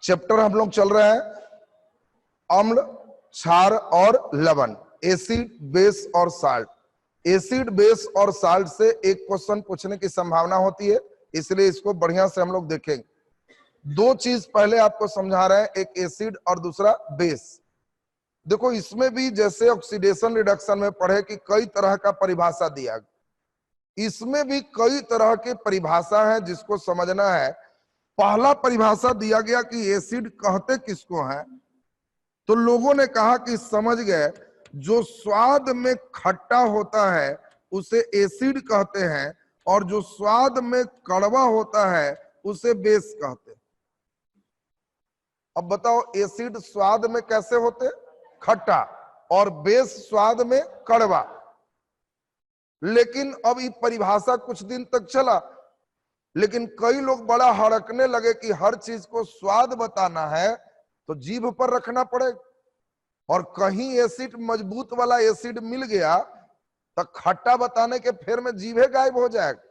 Chapter हम लोग चल रहे हैं अम्ल, क्षार और लवण, एसिड, बेस और साल्ट। एसिड, बेस और साल्ट से एक क्वेश्चन पूछने की संभावना होती है, इसलिए इसको बढ़िया से हम लोग देखेंगे। दो चीज पहले आपको समझा रहे हैं, एक एसिड और दूसरा बेस। देखो इसमें भी जैसे ऑक्सीडेशन रिडक्शन में पढ़े कि कई तरह का परिभाषा दिया, इसमें भी कई तरह के परिभाषा है जिसको समझना है। पहला परिभाषा दिया गया कि एसिड कहते किसको है, तो लोगों ने कहा कि समझ गए जो स्वाद में खट्टा होता है उसे एसिड कहते हैं, और जो स्वाद में कड़वा होता है उसे बेस कहते हैं। अब बताओ एसिड स्वाद में कैसे होते, खट्टा, और बेस स्वाद में कड़वा। लेकिन अब ये परिभाषा कुछ दिन तक चला, लेकिन कई लोग बड़ा हड़कने लगे कि हर चीज को स्वाद बताना है तो जीभ पर रखना पड़ेगा, और कहीं एसिड मजबूत वाला एसिड मिल गया तो खट्टा बताने के फेर में जीभे गायब हो जाएगा।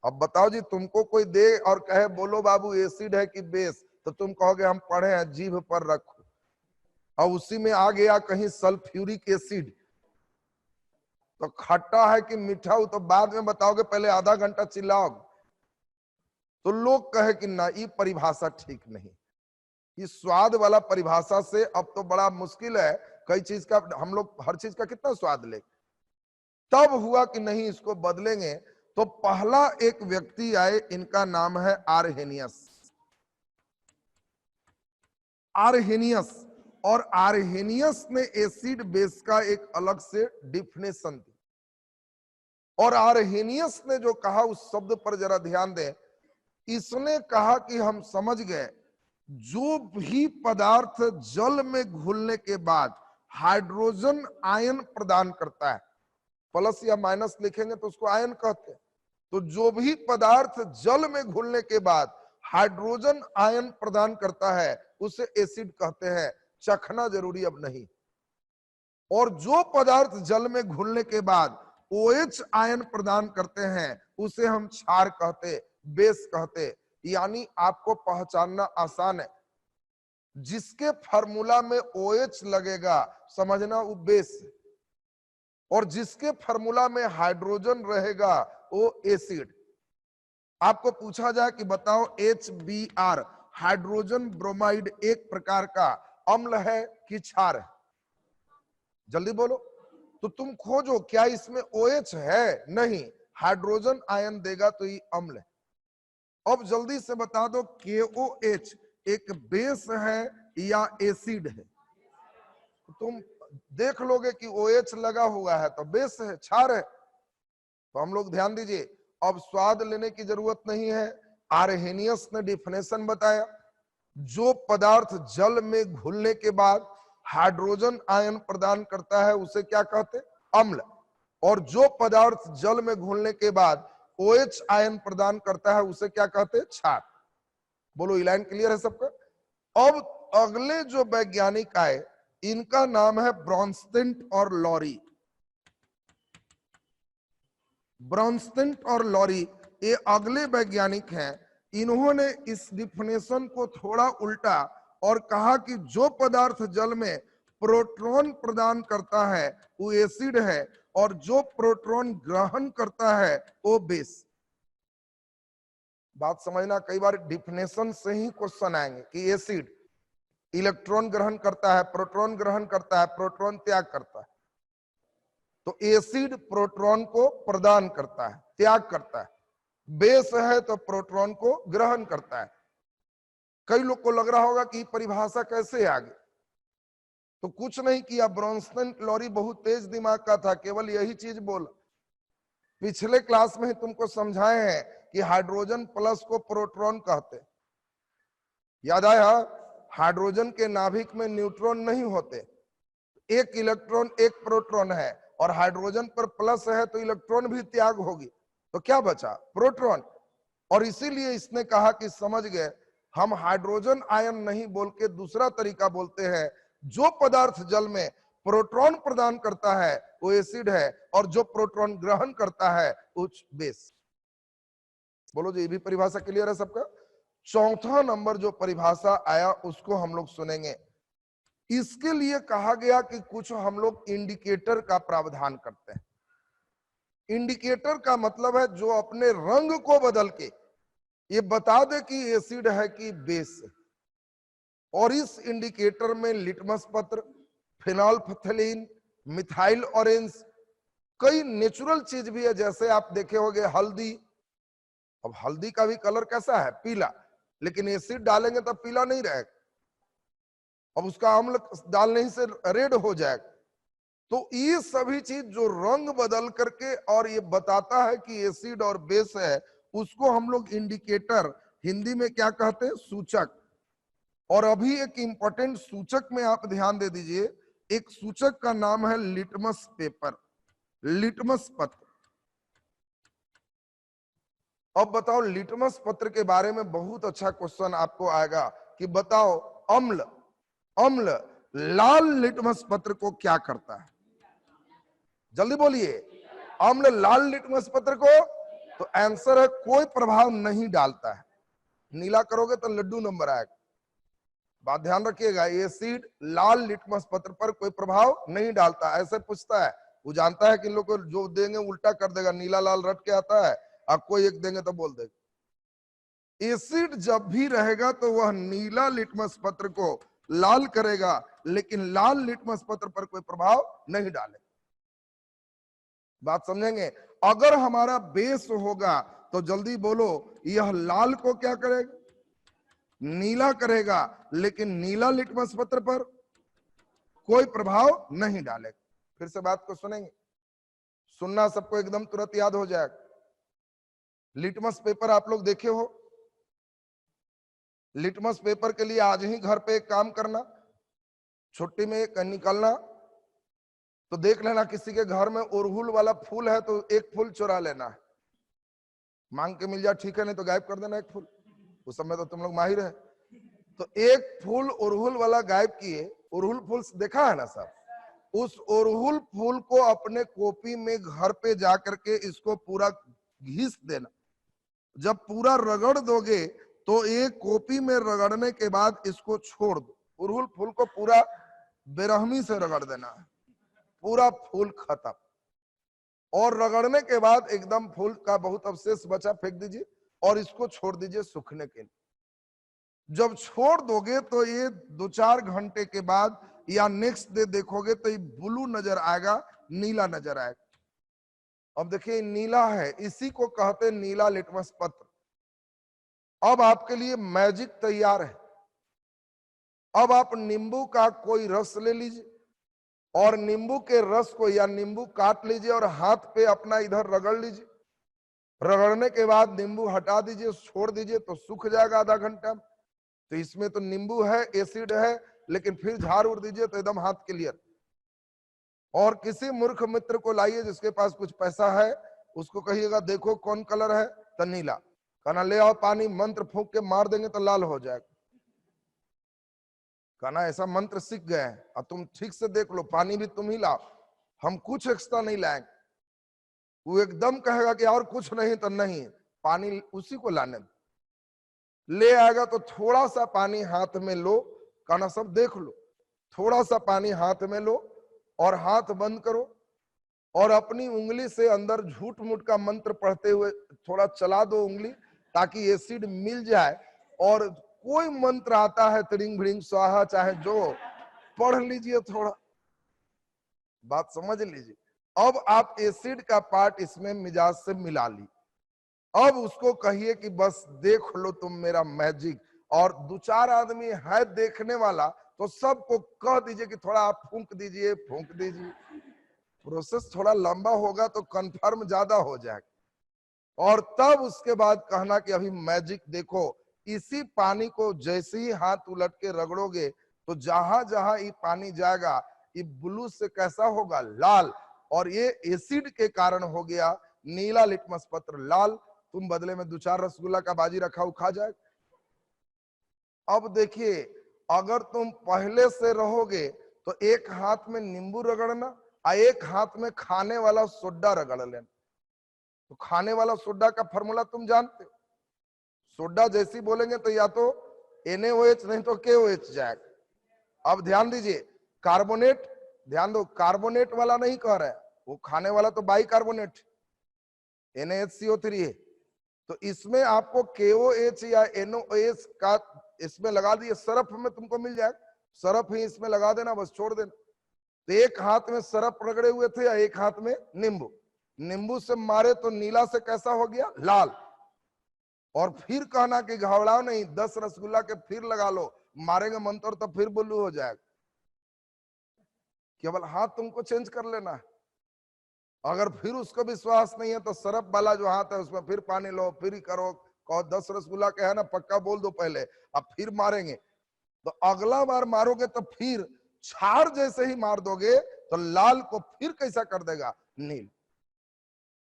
अब बताओ जी, तुमको कोई दे और कहे बोलो बाबू एसिड है कि बेस, तो तुम कहोगे हम पढ़े हैं जीभ पर रखो, और उसी में आ गया कहीं सल्फ्यूरिक एसिड, तो खट्टा है कि मीठा हो तो बाद में बताओगे, पहले आधा घंटा चिल्लाओगे। तो लोग कहे कि ना, ये परिभाषा ठीक नहीं, ये स्वाद वाला परिभाषा से अब तो बड़ा मुश्किल है, कई चीज का हम लोग हर चीज का कितना स्वाद ले। तब हुआ कि नहीं इसको बदलेंगे, तो पहला एक व्यक्ति आए, इनका नाम है आरहेनियस। आरहेनियस, और आरहेनियस ने एसिड बेस का एक अलग से डिफिनेशन दी, और आरहेनियस ने जो कहा उस शब्द पर जरा ध्यान दें। इसने कहा कि हम समझ गए जो भी पदार्थ जल में घुलने के बाद हाइड्रोजन आयन प्रदान करता है, प्लस या माइनस लिखेंगे तो उसको आयन कहते हैं, तो जो भी पदार्थ जल में घुलने के बाद हाइड्रोजन आयन प्रदान करता है उसे एसिड कहते हैं, चखना जरूरी अब नहीं। और जो पदार्थ जल में घुलने के बाद OH आयन प्रदान करते हैं उसे हम क्षार कहते, बेस कहते। यानी आपको पहचानना आसान है, जिसके फार्मूला में OH लगेगा समझना वो बेस, और जिसके फार्मूला में हाइड्रोजन रहेगा वो एसिड। आपको पूछा जाए कि बताओ HBr, हाइड्रोजन ब्रोमाइड, एक प्रकार का अम्ल है कि क्षार है, जल्दी बोलो। तो तुम खोजो क्या इसमें OH है, नहीं, हाइड्रोजन आयन देगा तो ये अम्ल है। अब जल्दी से बता दो KOH एक बेस है या एसिड है, तुम देख लोगे कि OH लगा हुआ है तो बेस है, क्षार है। तो हम लोग ध्यान दीजिए, अब स्वाद लेने की जरूरत नहीं है। आरहेनियस ने डिफिनेशन बताया, जो पदार्थ जल में घुलने के बाद हाइड्रोजन आयन प्रदान करता है उसे क्या कहते, अम्ल, और जो पदार्थ जल में घुलने के बाद OH आयन प्रदान करता है उसे क्या कहते, क्षार। बोलो ये लाइन क्लियर है सबका। अब अगले जो वैज्ञानिक आए इनका नाम है ब्रॉन्स्टेंट और लॉरी। ब्रॉन्स्टेंट और लॉरी ये अगले वैज्ञानिक हैं। इन्होंने इस डिफिनेशन को थोड़ा उल्टा और कहा कि जो पदार्थ जल में प्रोटॉन प्रदान करता है वो एसिड है, और जो प्रोटॉन ग्रहण करता है वो बेस। बात समझना, कई बार डिफिनेशन से ही क्वेश्चन आएंगे कि एसिड इलेक्ट्रॉन ग्रहण करता है, प्रोटॉन ग्रहण करता है, प्रोटॉन त्याग करता है, तो एसिड प्रोटॉन को प्रदान करता है, त्याग करता है। बेस है तो प्रोटॉन को ग्रहण करता है। कई लोग को लग रहा होगा कि परिभाषा कैसे आ गई, तो कुछ नहीं किया, ब्रॉन्स्टेंट लॉरी बहुत तेज दिमाग का था, केवल यही चीज बोला। पिछले क्लास में ही तुमको समझाए हैं कि हाइड्रोजन प्लस को प्रोटॉन कहते, याद आया। हाइड्रोजन के नाभिक में न्यूट्रॉन नहीं होते, एक इलेक्ट्रॉन एक प्रोटॉन है, और हाइड्रोजन पर प्लस है तो इलेक्ट्रॉन भी त्याग होगी, तो क्या बचा, प्रोटॉन। और इसीलिए इसने कहा कि समझ गए, हम हाइड्रोजन आयन नहीं बोल के दूसरा तरीका बोलते हैं, जो पदार्थ जल में प्रोटॉन प्रदान करता है वो एसिड है, और जो प्रोटॉन ग्रहण करता है वो बेस। बोलो जी, ये भी परिभाषा क्लियर है सबका। चौथा नंबर जो परिभाषा आया उसको हम लोग सुनेंगे। इसके लिए कहा गया कि कुछ हम लोग इंडिकेटर का प्रावधान करते हैं। इंडिकेटर का मतलब है जो अपने रंग को बदल के ये बता दे कि एसिड है कि बेस है। और इस इंडिकेटर में लिटमस पत्र, फिनोल्फथलीन, मिथाइल ऑरेंज, कई नेचुरल चीज भी है। जैसे आप देखे होंगे हल्दी, अब हल्दी का भी कलर कैसा है? पीला, लेकिन एसिड डालेंगे तब पीला नहीं रहेगा, अब उसका अम्ल डालने से रेड हो जाएगा। तो ये सभी चीज जो रंग बदल करके और ये बताता है कि एसिड और बेस है, उसको हम लोग इंडिकेटर, हिंदी में क्या कहते हैं? सूचक। और अभी एक इंपॉर्टेंट सूचक में आप ध्यान दे दीजिए, एक सूचक का नाम है लिटमस पेपर, लिटमस पत्र। अब बताओ, लिटमस पत्र के बारे में बहुत अच्छा क्वेश्चन आपको आएगा कि बताओ अम्ल, अम्ल लाल लिटमस पत्र को क्या करता है? जल्दी बोलिए, अम्ल लाल लिटमस पत्र को, तो आंसर है कोई प्रभाव नहीं डालता है। नीला करोगे तो लड्डू नंबर आएगा। बात ध्यान रखिएगा, एसिड लाल लिटमस पत्र पर कोई प्रभाव नहीं डालता। ऐसे पूछता है, वो जानता है कि लोग को जो देंगे उल्टा कर देगा, नीला लाल रट के आता है, आप कोई एक देंगे तो बोल देगा। एसिड जब भी रहेगा तो वह नीला लिटमस पत्र को लाल करेगा, लेकिन लाल लिटमस पत्र पर कोई प्रभाव नहीं डालेगा। बात समझेंगे? अगर हमारा बेस होगा तो जल्दी बोलो, यह लाल को क्या करेगा? नीला करेगा, लेकिन नीला लिटमस पत्र पर कोई प्रभाव नहीं डालेगा। फिर से बात को सुनेंगे, सुनना सबको एकदम तुरंत याद हो जाएगा। लिटमस पेपर आप लोग देखे हो? लिटमस पेपर के लिए आज ही घर पे एक काम करना, छुट्टी में निकलना तो देख लेना किसी के घर में अड़हुल वाला फूल है तो एक फूल चुरा लेना है, मांग के मिल जाए ठीक है, नहीं तो गायब कर देना एक फूल। उस समय तो तुम लोग माहिर है। तो एक फूल अड़हुल वाला गायब किए, अड़हुल फूल देखा है ना सब, उस अड़हुल फूल को अपने कॉपी में घर पे जाकर के इसको पूरा घिस देना। जब पूरा रगड़ दोगे तो एक कॉपी में रगड़ने के बाद इसको छोड़ दो। अड़हुल फूल को पूरा बेरहमी से रगड़ देना है, पूरा फूल खत्म। और रगड़ने के बाद एकदम फूल का बहुत अवशेष बचा फेंक दीजिए और इसको छोड़ दीजिए सूखने के लिए। जब छोड़ दोगे तो ये 2-4 घंटे के बाद या नेक्स्ट डे देखोगे तो ये ब्लू नजर आएगा, नीला नजर आएगा। अब देखिए नीला है, इसी को कहते हैं नीला लिटमस पत्र। अब आपके लिए मैजिक तैयार है। अब आप नींबू का कोई रस ले लीजिए और नींबू के रस को या नींबू काट लीजिए और हाथ पे अपना इधर रगड़ लीजिए। रगड़ने के बाद नींबू हटा दीजिए, छोड़ दीजिए तो सूख जाएगा आधा घंटा। तो इसमें तो नींबू है, एसिड है, लेकिन फिर झाड़ उड़ दीजिए तो एकदम हाथ क्लियर। और किसी मूर्ख मित्र को लाइए जिसके पास कुछ पैसा है, उसको कहिएगा देखो कौन कलर है, तो नीला। कहना ले आओ पानी, मंत्र फूंक के मार देंगे तो लाल हो जाएगा। कहना ऐसा मंत्र सीख गए हैं, अब तुम ठीक से देख लो, पानी भी तुम ही लाओ, हम कुछ एक्स्ट्रा नहीं लाएंगे। वो एकदम कहेगा कि और कुछ नहीं, तो नहीं, पानी उसी को लाने दो। ले आएगा तो थोड़ा सा पानी हाथ में लो, कहना सब देख लो, थोड़ा सा पानी हाथ में लो और हाथ बंद करो और अपनी उंगली से अंदर झूठ मूठ का मंत्र पढ़ते हुए थोड़ा चला दो उंगली, ताकि एसिड मिल जाए। और कोई मंत्र आता है त्रिंग भृंग स्वाहा, चाहे जो पढ़ लीजिए थोड़ा, बात समझ लीजिए। अब आप एसिड का पार्ट इसमें मिजाज से मिला ली। अब उसको कहिए कि बस देख लो तुम मेरा मैजिक। और 2-4 आदमी है देखने वाला तो सबको कह दीजिए कि थोड़ा आप फूंक दीजिए, फूंक दीजिए। प्रोसेस थोड़ा लंबा होगा तो कंफर्म ज्यादा हो जाएगा। और तब उसके बाद कहना कि अभी मैजिक देखो। इसी पानी को जैसे ही हाथ उलट के रगड़ोगे तो जहां जहां ये पानी जाएगा, ये ब्लू से कैसा होगा? लाल। और ये एसिड के कारण हो गया नीला लिटमस पत्र लाल। तुम बदले में 2-4 रसगुल्ला का बाजी रखा, खा जाए। अब देखिए, अगर तुम पहले से रहोगे तो एक हाथ में नींबू रगड़ना और एक हाथ में खाने वाला सोडा रगड़ लेना। तो खाने वाला सोडा का फॉर्मूला तुम जानते हो, सोडा जैसी बोलेंगे तो या तो NaOH नहीं तो KOH जाएगा। अब ध्यान दीजिए, कार्बोनेट, ध्यान दो, कार्बोनेट वाला नहीं कह रहा है, वो खाने वाला तो बाइकार्बोनेट NaHCO3 है। तो इसमें आपको KOH या NaOH का इसमें लगा दिए, सरफ में तुमको मिल जाएगा, सरफ ही इसमें लगा देना, बस छोड़ देना। तो एक हाथ में सरफ रगड़े हुए थे या एक हाथ में नींबू, नींबू से मारे तो नीला से कैसा हो गया, लाल। और फिर कहना कि घबराओ नहीं, 10 रसगुल्ला के फिर लगा लो, मारेंगे मंत्र तो फिर ब्लू हो जाएगा। केवल हाथ तुमको चेंज कर लेना है। अगर फिर उसको विश्वास नहीं है तो सरफ वाला जो हाथ है उसमें फिर पानी लो, फिर ही करो, कहो 10 रसगुल्ला के है ना, पक्का बोल दो पहले, अब फिर मारेंगे। तो अगला बार मारोगे तो फिर छाड़ जैसे ही मार दोगे तो लाल को फिर कैसा कर देगा, नील।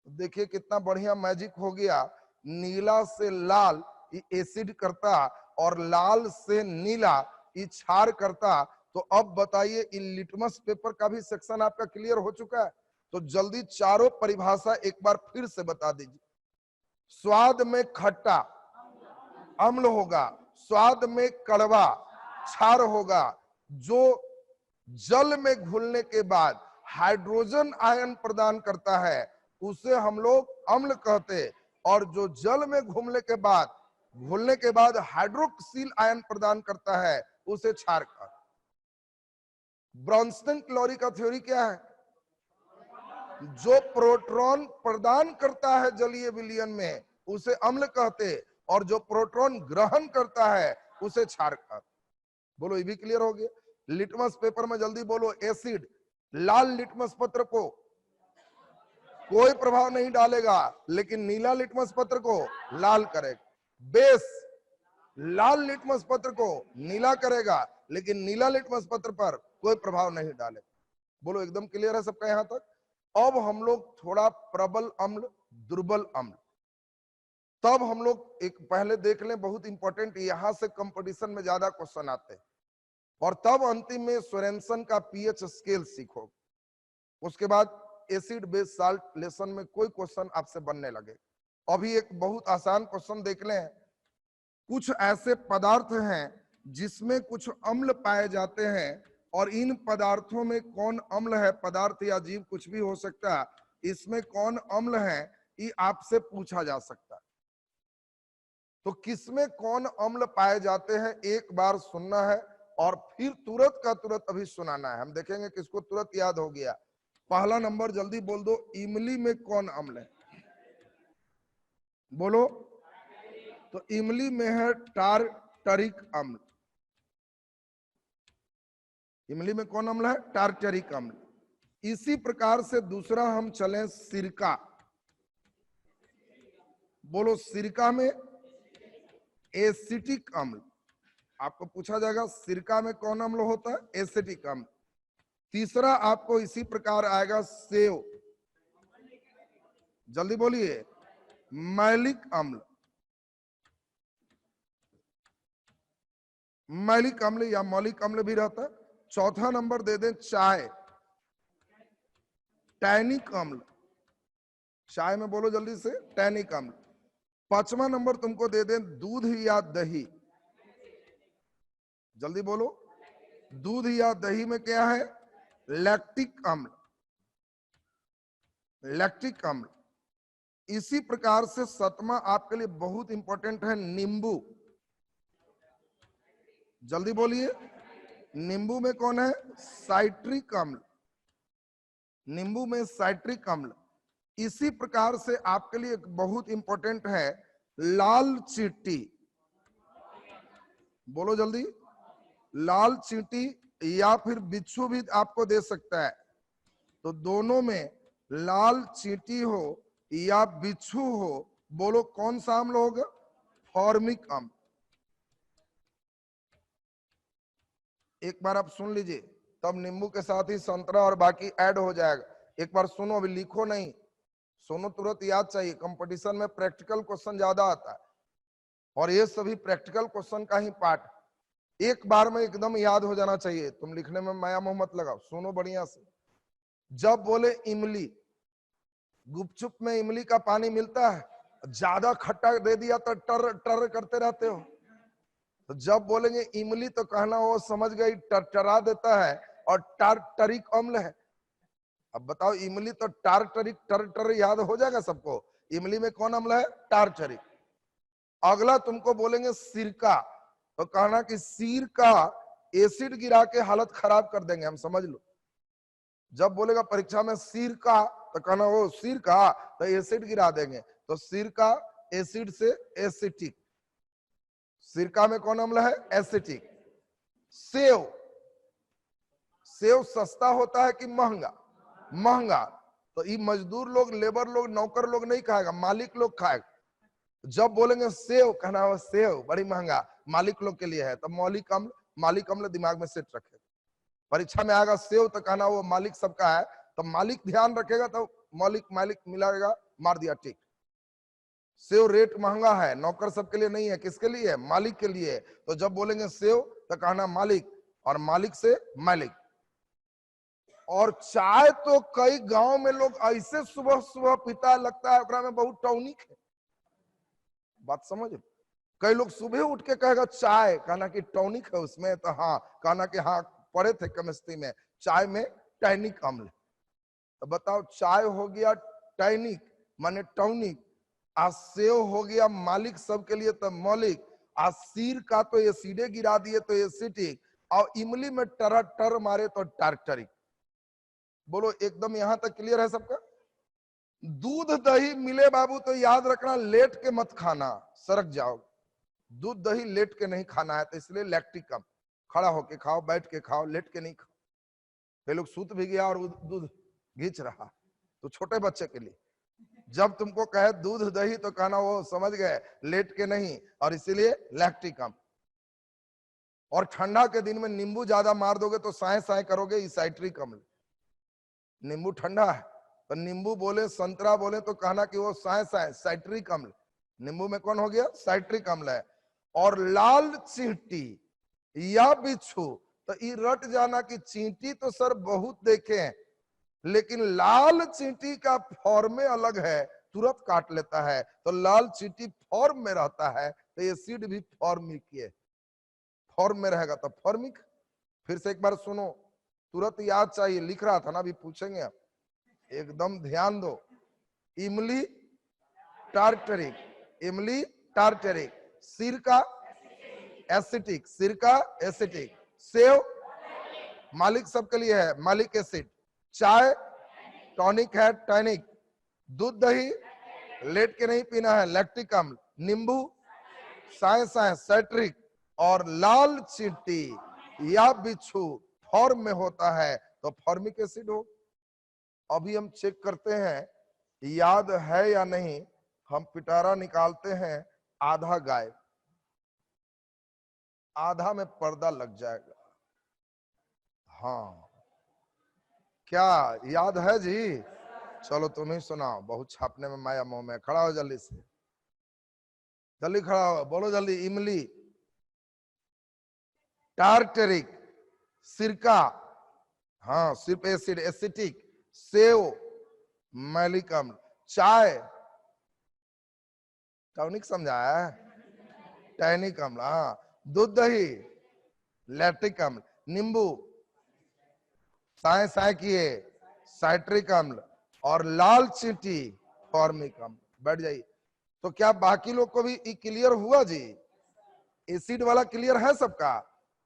देखिए कितना बढ़िया मैजिक हो गया, नीला से लाल ये एसिड करता और लाल से नीला ये क्षार करता। तो अब बताइए, इन लिटमस पेपर का भी सेक्शन आपका क्लियर हो चुका है। तो जल्दी चारों परिभाषा एक बार फिर से बता दीजिए। स्वाद में खट्टा अम्ल होगा, स्वाद में कड़वा क्षार होगा, जो जल में घुलने के बाद हाइड्रोजन आयन प्रदान करता है उसे हम लोग अम्ल कहते, और जो जल में घुलने के बाद हाइड्रोक्सिल आयन प्रदान करता है उसे क्षार कहते। ब्रोंस्टन क्लोरी का थ्योरी क्या है, जो प्रोटॉन प्रदान करता है जलीय विलयन में उसे अम्ल कहते, और जो प्रोटॉन ग्रहण करता है उसे क्षार कहते। बोलो, ये भी क्लियर हो गया। लिटमस पेपर में जल्दी बोलो, एसिड लाल लिटमस पत्र को कोई प्रभाव नहीं डालेगा, लेकिन नीला लिटमस पत्र को लाल करेगा। बेस लाल लिटमस पत्र को नीला करेगा, लेकिन नीला लिटमस पत्र पर कोई प्रभाव नहीं डालेगा। बोलो, एकदम क्लियर है सबका यहां तक। अब हम लोग थोड़ा प्रबल अम्ल, दुर्बल अम्ल, तब हम लोग एक पहले देख लें, बहुत इंपॉर्टेंट, यहां से कंपटीशन में ज्यादा क्वेश्चन आते हैं। और तब अंतिम में सोरेनसन का पीएच स्केल सीखो। उसके बाद एसिड बेस साल्ट लेसन में कोई क्वेश्चन आपसे बनने लगे। अभी एक बहुत आसान क्वेश्चन देख लें। कुछ ऐसे पदार्थ हैं जिसमें कुछ अम्ल पाए जाते हैं, और इन पदार्थों में कौन अम्ल है, पदार्थ या जीव कुछ भी हो सकता है, इसमें कौन अम्ल है ये आपसे पूछा जा सकता है। तो किसमें कौन अम्ल पाए जाते हैं एक बार सुनना है और फिर तुरंत का तुरंत अभी सुनाना है। हम देखेंगे किसको तुरंत याद हो गया। पहला नंबर जल्दी बोल दो, इमली में कौन अम्ल है, बोलो। तो इमली में है टार्टरिक अम्ल। इमली में कौन अम्ल है, टार्टरिक अम्ल। इसी प्रकार से दूसरा हम चलें, सिरका, बोलो। सिरका में एसिटिक अम्ल, आपको पूछा जाएगा सिरका में कौन अम्ल होता है, एसिटिक अम्ल। तीसरा आपको इसी प्रकार आएगा, सेव, जल्दी बोलिए, मैलिक अम्ल। मैलिक अम्ल या मौलिक अम्ल भी रहता है। चौथा नंबर दे दें चाय, टैनिक अम्ल। चाय में बोलो जल्दी से, टैनिक अम्ल। पांचवा नंबर तुमको दे दें दूध या दही, जल्दी बोलो। दूध या दही में क्या है, लैक्टिक अम्ल, लैक्टिक अम्ल। इसी प्रकार से सतमा आपके लिए बहुत इंपॉर्टेंट है, नींबू, जल्दी बोलिए। नींबू में कौन है, साइट्रिक अम्ल, नींबू में साइट्रिक अम्ल। इसी प्रकार से आपके लिए एक बहुत इंपॉर्टेंट है, लाल चींटी, बोलो जल्दी। लाल चींटी या फिर बिच्छू भी आपको दे सकता है। तो दोनों में लाल चींटी हो या बिच्छू हो, बोलो कौन सा अम्ल होगा, फॉर्मिक अम्ल। एक बार आप सुन लीजिए, तब नींबू के साथ ही संतरा और बाकी ऐड हो जाएगा। एक बार सुनो, अभी लिखो नहीं, सुनो, तुरंत याद चाहिए। कंपटीशन में प्रैक्टिकल क्वेश्चन ज्यादा आता है और ये सभी प्रैक्टिकल क्वेश्चन का ही पार्ट एक बार में एकदम याद हो जाना चाहिए। तुम लिखने में माया मोह मत लगाओ, सुनो बढ़िया से। जब बोले इमली, गुपचुप में इमली का पानी मिलता है, ज्यादा खट्टा दे दिया तो टर टर करते रहते हो। तो जब बोलेंगे इमली तो कहना वो समझ गई टरटरा देता है और टार्टरिक अम्ल है। अब बताओ इमली तो टार्टरिक टर याद हो जाएगा सबको। इमली में कौन अम्ल है? टार्टरिक। अगला तुमको बोलेंगे सिरका तो कहना कि सिर का एसिड गिरा के हालत खराब कर देंगे हम, समझ लो। जब बोलेगा परीक्षा में सिर का तो कहना वो सिर का तो एसिड गिरा देंगे। तो सिर का एसिड से एसिटिक, सिरका में कौन अम्ल है? एसिटिक। सेव, सेव सस्ता होता है कि महंगा? महंगा। तो ये मजदूर लोग, लेबर लोग, नौकर लोग नहीं खाएगा, मालिक लोग खाएगा। जब बोलेंगे सेव कहना वो सेव बड़ी महंगा, मालिक लोग के लिए है। तो मौलिक अम्ल, मालिक अम्ल दिमाग में सेट रखेगा। परीक्षा में आएगा सेव तो कहना वो मालिक सबका है, तो मालिक ध्यान रखेगा तो मौलिक मालिक मिलाएगा, मार दिया टिक। सेव रेट महंगा है, नौकर सबके लिए नहीं है, किसके लिए है? मालिक के लिए। तो जब बोलेंगे सेव तो कहना मालिक, और मालिक से मालिक। और चाय तो कई गांव में लोग ऐसे सुबह सुबह पीता, लगता है ओकरा में बहुत टॉनिक है। बात समझ? कई लोग सुबह उठ के कहेगा चाय, कहना कि टॉनिक है उसमें। तो हाँ, कहना कि हाँ पढ़े थे केमिस्ट्री में, चाय में टैनिक अम्ल। तो बताओ चाय हो गया टैनिक माने टॉनिक, आ सेव हो गया मालिक सबके लिए तो मौलिक, आ सिर का तो एसिडे गिरा दिए तो एसिटिक, और इमली में टर टर मारे तो टार्टरिक। बोलो एकदम यहां तक क्लियर है सबका? दूध दही मिले बाबू तो याद रखना लेट के मत खाना, सरक जाओ। दूध दही लेट के नहीं खाना है, तो इसलिए लैक्टिक कम, खड़ा होके खाओ, बैठ के खाओ, लेट के नहीं खाओ। वे लोग सूत भी गया और दूध घींच रहा, तो छोटे बच्चे के लिए जब तुमको कहे दूध दही तो कहना वो समझ गए लेट के नहीं, और इसीलिए लैक्टिक कम। और ठंडा के दिन में नींबू ज्यादा मार दोगे तो साए साए करोगे, ई साइट्रिक अम्ल। नींबू ठंडा है तो नींबू बोले, संतरा बोले तो कहना कि वो साए साए साइट्रिक अम्ल। नींबू में कौन हो गया? साइट्रिक अम्ल है। और लाल चींटी या बिच्छू, तो ये रट जाना कि चींटी तो सर बहुत देखे हैं, लेकिन लाल चींटी का फॉर्म में अलग है, तुरंत काट लेता है। तो लाल चींटी फॉर्म में रहता है तो एसिड भी फॉर्मिक है, फॉर्म में रहेगा तो फॉर्मिक। फिर से एक बार सुनो, तुरंत याद चाहिए, लिख रहा था ना, अभी पूछेंगे आप, एकदम ध्यान दो। इमली टार्टरिक, इमली टार्टरिक, सिरका एसिटिक, सिरका एसिटिक, सेव मालिक सबके लिए है, मालिक एसिड, चाय टॉनिक है टॉनिक, दूध दही लेट के नहीं पीना है, लैक्टिक अम्ल, नींबू साए साए साइट्रिक, और लाल चींटी या बिच्छू फॉर्म में होता है तो फॉर्मिक एसिड हो। अभी हम चेक करते हैं याद है या नहीं। हम पिटारा निकालते हैं, आधा गायब, आधा में पर्दा लग जाएगा। हाँ क्या याद है जी? चलो तुम ही सुनाओ, बहुत छापने में माया मोह में। खड़ा हो जल्दी से, जल्दी खड़ा हो, बोलो जल्दी। इमली टार्टरिक, सिरका हाँ सिर्फ एसिड एसिटिक, सेव मैलिक अम्ल, चाय टॉनिक समझाया है, टैनिक अम्ल, हाँ दूध दही लैक्टिक अम्ल, नींबू साए साए किए साइट्रिक अम्ल, और लाल चींटी फॉर्मिक अम्ल। बैठ जाइए। तो क्या बाकी लोग को भी क्लियर हुआ जी? एसिड वाला क्लियर है सबका?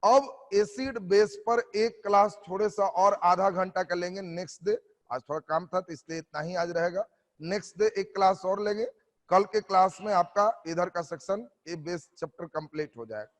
अब एसिड बेस पर एक क्लास थोड़े सा और आधा घंटा का लेंगे नेक्स्ट डे। आज थोड़ा काम था तो इसलिए इतना ही आज रहेगा। नेक्स्ट डे एक क्लास और लेंगे। कल के क्लास में आपका इधर का सेक्शन ये बेस चैप्टर कंप्लीट हो जाएगा।